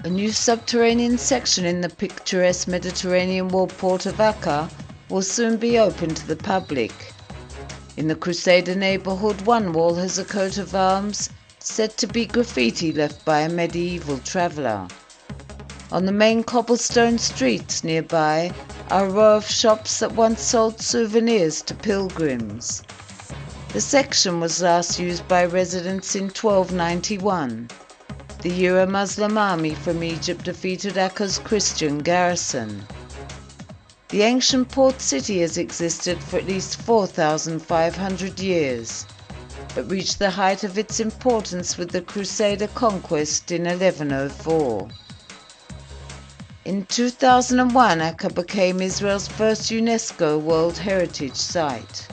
A new subterranean section in the picturesque Mediterranean walled port of Akko will soon be open to the public. In the Crusader neighbourhood, one wall has a coat of arms said to be graffiti left by a medieval traveller. On the main cobblestone streets nearby are a row of shops that once sold souvenirs to pilgrims. The section was last used by residents in 1291, the year a Muslim army from Egypt defeated Akko's Christian garrison. The ancient port city has existed for at least 4,500 years, but reached the height of its importance with the Crusader conquest in 1104. In 2001, Akko became Israel's first UNESCO World Heritage Site.